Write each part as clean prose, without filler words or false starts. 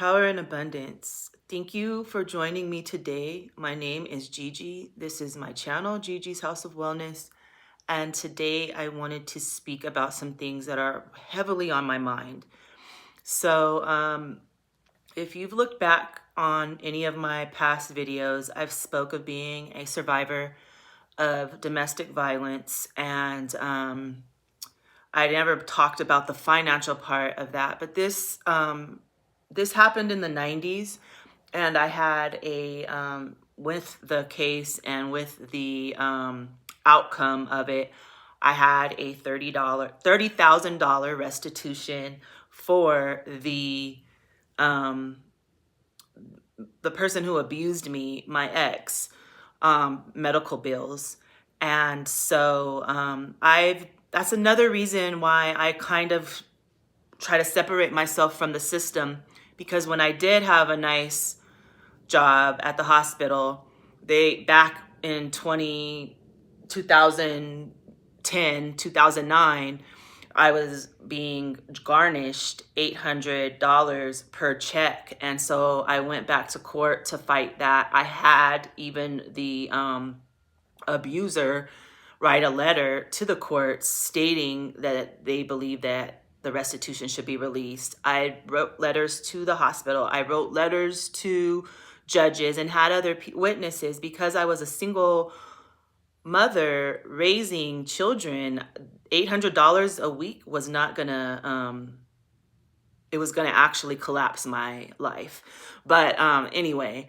Power and abundance. Thank you for joining me today. My name is Gigi. This is my channel, Gigi's House of Wellness. And today I wanted to speak about some things that are heavily on my mind. So if you've looked back on any of my past videos, I've spoke of being a survivor of domestic violence, and I never talked about the financial part of that. But this happened in the 90s, and I had with the case and with the outcome of it, I had a $30,000 restitution for the person who abused me, my ex, medical bills. And so that's another reason why I kind of try to separate myself from the system, because when I did have a nice job at the hospital, back in 2010, 2009, I was being garnished $800 per check. And so I went back to court to fight that. I had even the abuser write a letter to the court stating that they believe that the restitution should be released. I wrote letters to the hospital. I wrote letters to judges and had other witnesses, because I was a single mother raising children. $800 a week was not gonna, it was gonna actually collapse my life. But anyway,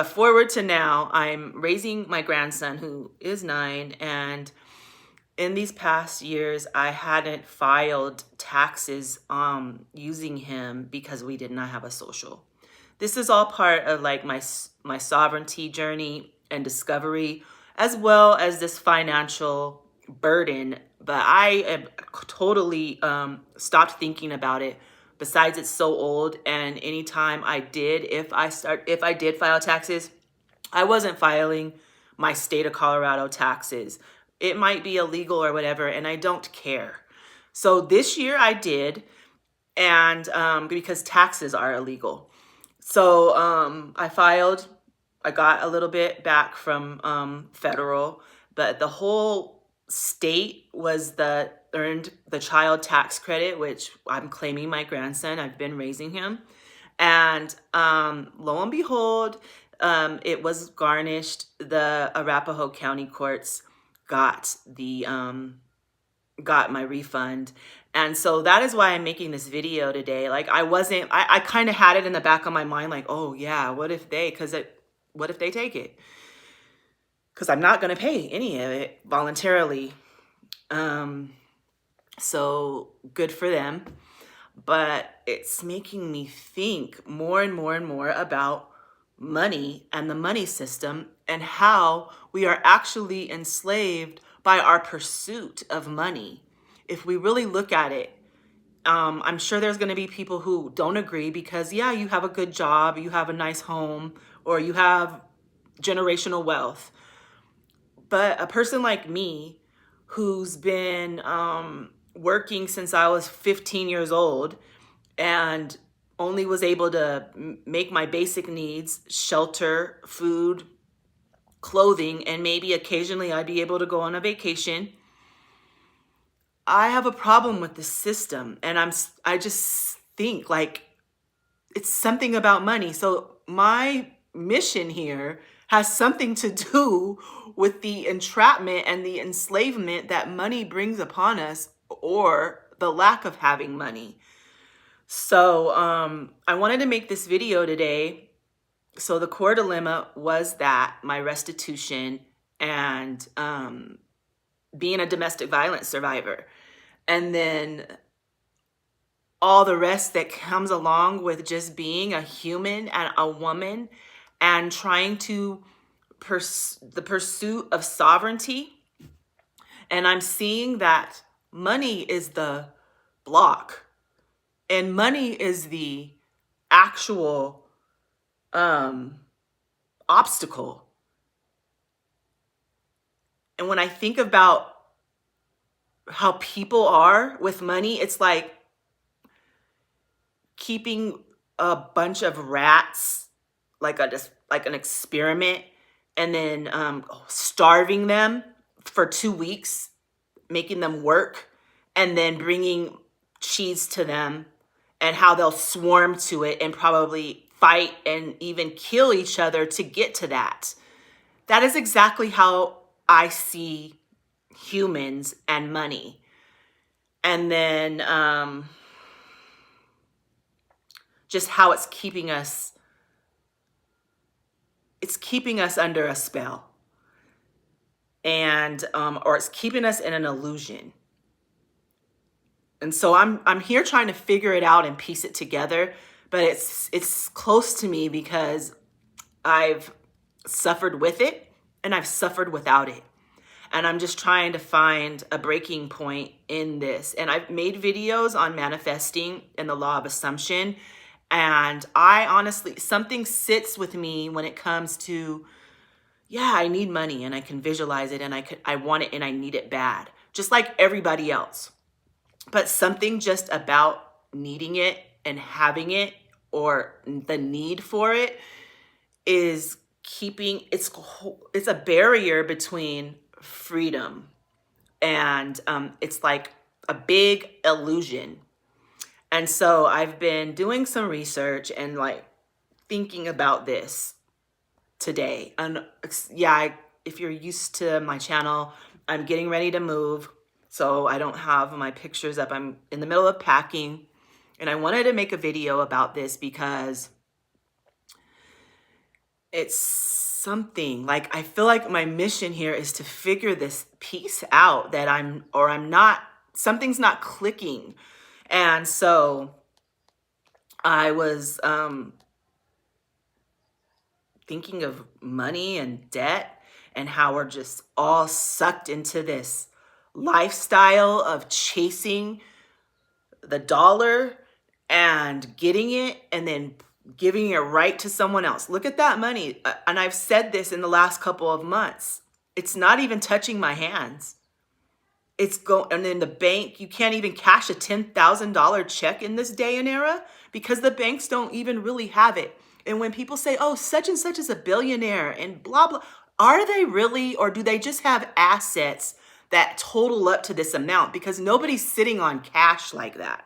forward to now, I'm raising my grandson, who is 9, and in these past years, I hadn't filed taxes using him because we did not have a social. This is all part of like my sovereignty journey and discovery, as well as this financial burden. But I have totally stopped thinking about it. Besides, it's so old, and anytime I did, if I did file taxes, I wasn't filing my state of Colorado taxes. It might be illegal or whatever, and I don't care. So this year I did, and because taxes are illegal. So I filed. I got a little bit back from federal, but the whole state was earned the child tax credit, which I'm claiming my grandson. I've been raising him. And lo and behold, it was garnished. The Arapahoe County courts got my refund. And so that is why I'm making this video today. Like I kind of had it in the back of my mind, like, oh yeah, what if they take it? Because I'm not going to pay any of it voluntarily. So good for them. But it's making me think more and more and more about money and the money system, and how we are actually enslaved by our pursuit of money. If we really look at it, I'm sure there's going to be people who don't agree, because yeah, you have a good job, you have a nice home, or you have generational wealth. But a person like me, who's been working since I was 15 years old and only was able to make my basic needs, shelter, food, clothing, and maybe occasionally I'd be able to go on a vacation, I have a problem with the system. And I just think like it's something about money. So my mission here has something to do with the entrapment and the enslavement that money brings upon us, or the lack of having money. So I wanted to make this video today. So the core dilemma was that my restitution and being a domestic violence survivor, and then all the rest that comes along with just being a human and a woman, and trying to the pursuit of sovereignty. And I'm seeing that money is the block, and money is the actual obstacle. And when I think about how people are with money. It's like keeping a bunch of rats, just like an experiment, and then starving them for 2 weeks, making them work, and then bringing cheese to them, and how they'll swarm to it and probably fight and even kill each other to get to that. That is exactly how I see humans and money. And then just how it's keeping us under a spell, and or it's keeping us in an illusion. And so I'm here trying to figure it out and piece it together, but it's close to me because I've suffered with it and I've suffered without it. And I'm just trying to find a breaking point in this. And I've made videos on manifesting and the law of assumption. And I honestly, something sits with me when it comes to, yeah, I need money and I can visualize it and I want it and I need it bad, just like everybody else. But something just about needing it and having it, or the need for it, is keeping, it's a barrier between freedom, and it's like a big illusion. And so I've been doing some research and like thinking about this today. And yeah, if you're used to my channel, I'm getting ready to move, so I don't have my pictures up. I'm in the middle of packing, and I wanted to make a video about this because it's something like, I feel like my mission here is to figure this piece out, that I'm not, something's not clicking. And so I was thinking of money and debt and how we're just all sucked into this lifestyle of chasing the dollar and getting it and then giving it right to someone else. Look at that money. And I've said this in the last couple of months. It's not even touching my hands. It's going, and in the bank, you can't even cash a $10,000 check in this day and era because the banks don't even really have it. And when people say, oh, such and such is a billionaire and blah, blah, are they really, or do they just have assets that total up to this amount? Because nobody's sitting on cash like that.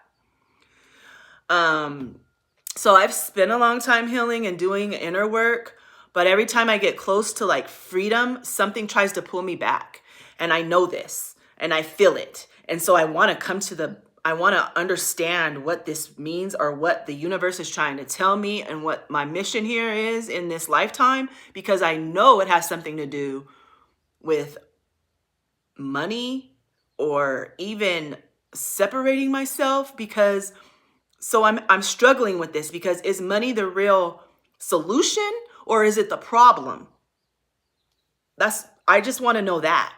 So I've spent a long time healing and doing inner work, but every time I get close to like freedom, something tries to pull me back. And I know this and I feel it. And so I want to I want to understand what this means, or what the universe is trying to tell me, and what my mission here is in this lifetime, because I know it has something to do with money, or even separating myself, because so I'm struggling with this, because is money the real solution, or is it the problem? I just want to know that.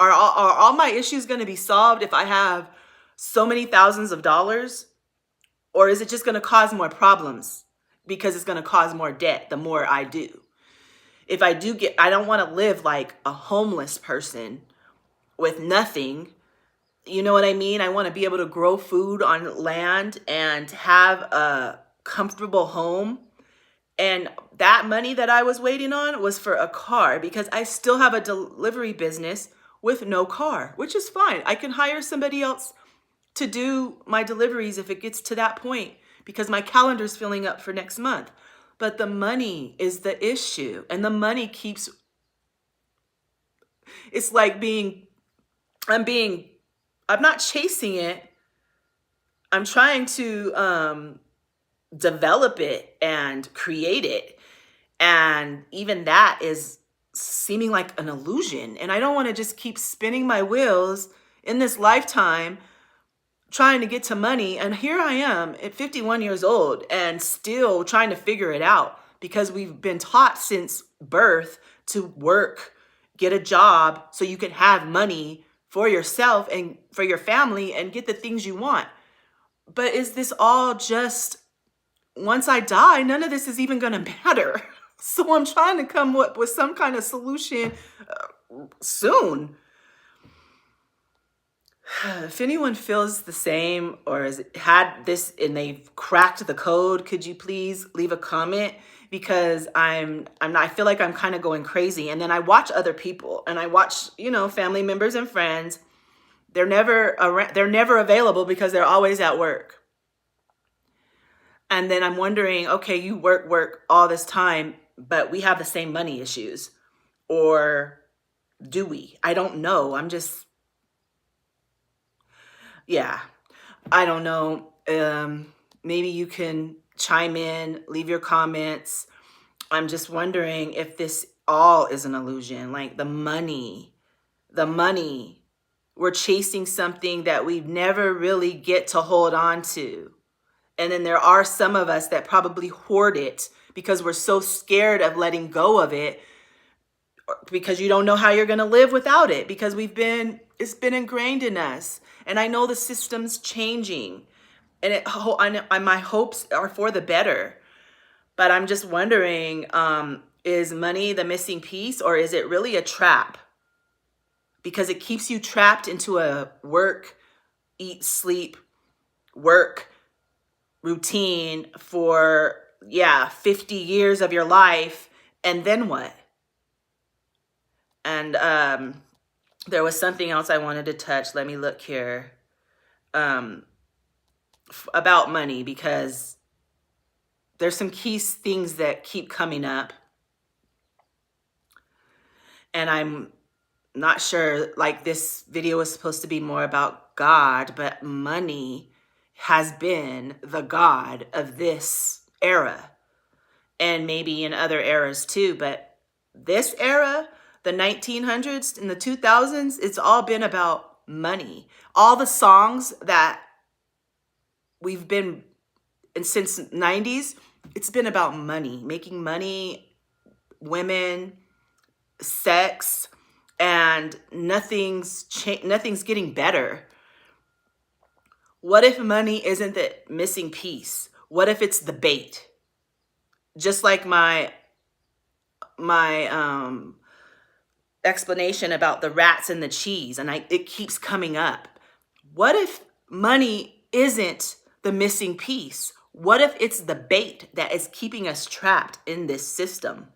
Are all my issues going to be solved if I have so many thousands of dollars, or is it just going to cause more problems because it's going to cause more debt the more I do? If I do I don't want to live like a homeless person with nothing. You know what I mean? I want to be able to grow food on land and have a comfortable home. And that money that I was waiting on was for a car, because I still have a delivery business with no car, which is fine. I can hire somebody else to do my deliveries if it gets to that point, because my calendar's filling up for next month. But the money is the issue, and the money keeps, it's like I'm not chasing it. I'm trying to develop it and create it. And even that is seeming like an illusion. And I don't want to just keep spinning my wheels in this lifetime trying to get to money. And here I am at 51 years old and still trying to figure it out, because we've been taught since birth to work, get a job so you can have money for yourself and for your family and get the things you want. But is this all just, once I die, none of this is even going to matter? So I'm trying to come up with some kind of solution soon. If anyone feels the same or has had this and they've cracked the code, could you please leave a comment? Because I feel like I'm kind of going crazy. And then I watch other people and I watch, family members and friends. They're never available because they're always at work. And then I'm wondering, okay, you work all this time, but we have the same money issues. Or do we? I don't know. Yeah, I don't know. Maybe you can chime in, leave your comments. I'm just wondering if this all is an illusion, like the money, we're chasing something that we never really get to hold on to. And then there are some of us that probably hoard it because we're so scared of letting go of it, because you don't know how you're going to live without it, because it's been ingrained in us. And I know the system's changing, and my hopes are for the better. But I'm just wondering, is money the missing piece, or is it really a trap? Because it keeps you trapped into a work, eat, sleep, work routine for 50 years of your life. And then what? And there was something else I wanted to touch. Let me look here. About money, because there's some key things that keep coming up. And I'm not sure, like, this video is supposed to be more about God, but money has been the God of this era, and maybe in other eras too. But this era, the 1900s and the 2000s, it's all been about money. All the songs that we've been in since 90s, it's been about money, making money, women, sex, and nothing's getting better. What if money isn't the missing piece? What if it's the bait? Just like my explanation about the rats and the cheese, and it keeps coming up. What if money isn't the missing piece? What if it's the bait that is keeping us trapped in this system?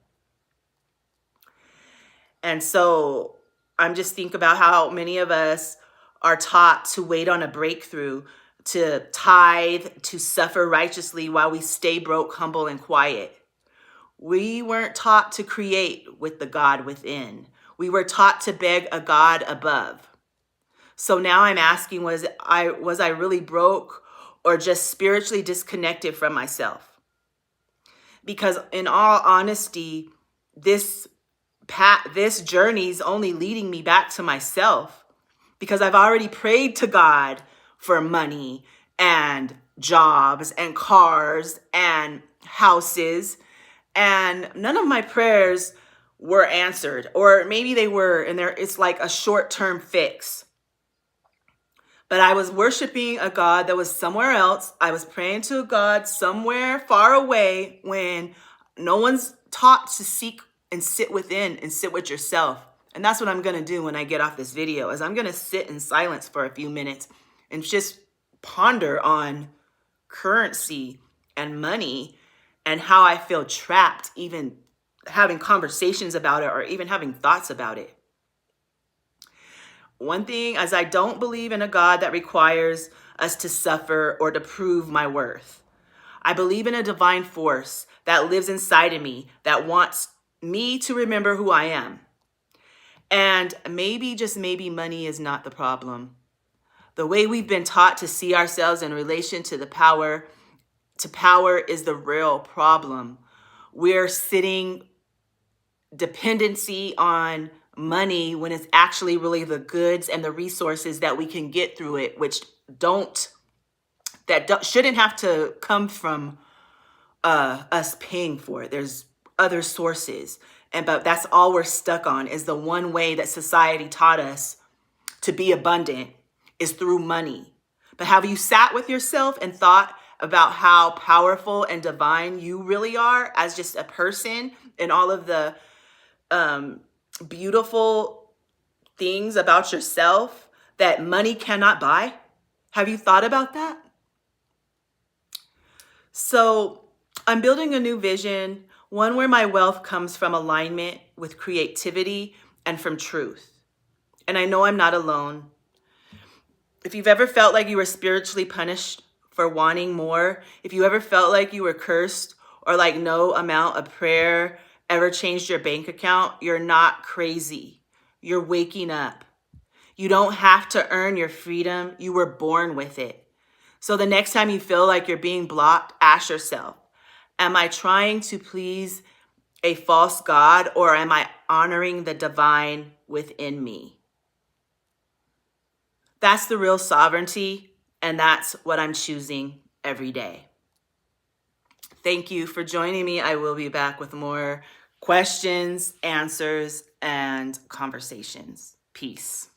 And so I'm just thinking about how many of us are taught to wait on a breakthrough, to tithe, to suffer righteously while we stay broke, humble, and quiet. We weren't taught to create with the God within. We were taught to beg a God above. So now I'm asking, was I really broke, or just spiritually disconnected from myself? Because in all honesty, this journey's only leading me back to myself, because I've already prayed to God for money and jobs and cars and houses, and none of my prayers were answered, or maybe they were, and it's like a short-term fix. But I was worshiping a God that was somewhere else. I was praying to a God somewhere far away, when no one's taught to seek and sit within and sit with yourself. And that's what I'm going to do when I get off this video, is I'm going to sit in silence for a few minutes and just ponder on currency and money, and how I feel trapped even having conversations about it, or even having thoughts about it. One thing is, I don't believe in a God that requires us to suffer or to prove my worth. I believe in a divine force that lives inside of me, that wants me to remember who I am. And maybe, just maybe, money is not the problem. The way we've been taught to see ourselves in relation to power is the real problem. We're sitting dependency on money when it's actually really the goods and the resources that we can get through it, which shouldn't have to come from us paying for it. There's other sources, but that's all we're stuck on, is the one way that society taught us to be abundant is through money. But have you sat with yourself and thought about how powerful and divine you really are as just a person, and all of the beautiful things about yourself that money cannot buy? Have you thought about that? So I'm building a new vision, one where my wealth comes from alignment with creativity and from truth. And I know I'm not alone. If you've ever felt like you were spiritually punished for wanting more, if you ever felt like you were cursed or like no amount of prayer ever changed your bank account, you're not crazy. You're waking up. You don't have to earn your freedom. You were born with it. So the next time you feel like you're being blocked, ask yourself, am I trying to please a false god, or am I honoring the divine within me? That's the real sovereignty, and that's what I'm choosing every day. Thank you for joining me. I will be back with more questions, answers, and conversations. Peace.